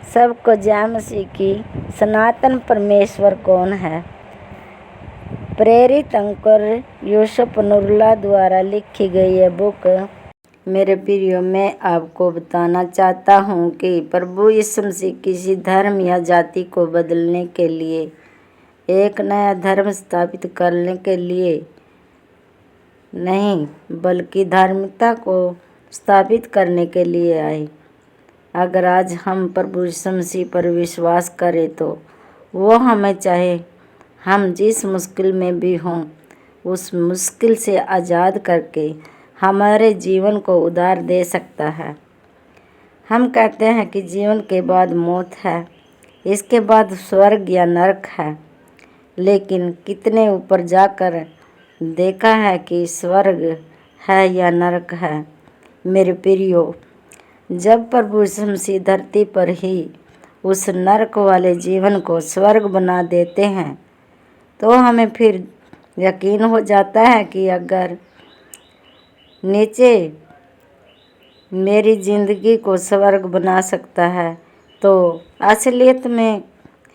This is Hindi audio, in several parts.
सबको जय मसीह की। सनातन परमेश्वर कौन है? प्रेरित अंकुर यूसुफ नूरुल्लाह द्वारा लिखी गई ये बुक। मेरे प्रियो, मैं आपको बताना चाहता हूँ कि प्रभु यीशु मसीह किसी धर्म या जाति को बदलने के लिए, एक नया धर्म स्थापित करने के लिए नहीं, बल्कि धार्मिकता को स्थापित करने के लिए आए। अगर आज हम प्रभु यीशु मसीह पर विश्वास करें तो वो हमें, चाहे हम जिस मुश्किल में भी हों, उस मुश्किल से आज़ाद करके हमारे जीवन को उधार दे सकता है। हम कहते हैं कि जीवन के बाद मौत है, इसके बाद स्वर्ग या नरक है, लेकिन कितने ऊपर जाकर देखा है कि स्वर्ग है या नरक है? मेरे प्रियो, जब प्रभु यीशु मसीह धरती पर ही उस नरक वाले जीवन को स्वर्ग बना देते हैं, तो हमें फिर यकीन हो जाता है कि अगर नीचे मेरी ज़िंदगी को स्वर्ग बना सकता है, तो असलियत में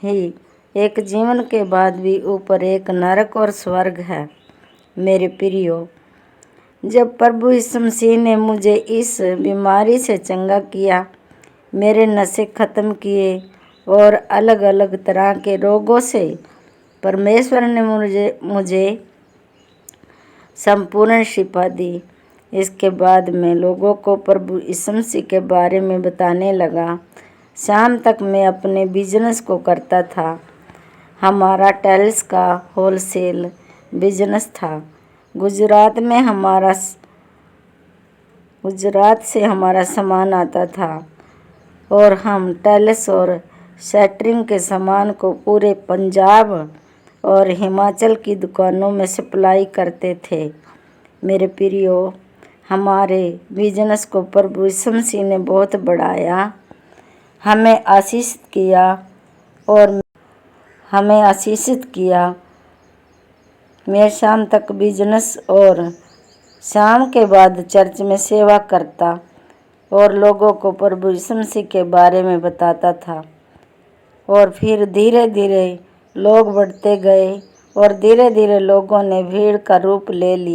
ही एक जीवन के बाद भी ऊपर एक नरक और स्वर्ग है। मेरे प्रियो, जब प्रभु यीशु मसीह ने मुझे इस बीमारी से चंगा किया, मेरे नशे ख़त्म किए और अलग अलग तरह के रोगों से परमेश्वर ने मुझे संपूर्ण शिफा दी। इसके बाद मैं लोगों को प्रभु यीशु मसीह के बारे में बताने लगा। शाम तक मैं अपने बिजनेस को करता था। हमारा टाइल्स का होलसेल बिजनेस था। गुजरात से हमारा सामान आता था और हम टाइल्स और शटरिंग के सामान को पूरे पंजाब और हिमाचल की दुकानों में सप्लाई करते थे। मेरे प्रियो, हमारे बिजनेस को प्रभु यीशु मसीह ने बहुत बढ़ाया, हमें आशीषित किया। मैं शाम तक बिजनेस और शाम के बाद चर्च में सेवा करता और लोगों को प्रभु यीशु मसीह के बारे में बताता था। और फिर धीरे धीरे लोग बढ़ते गए और धीरे धीरे लोगों ने भीड़ का रूप ले लिया।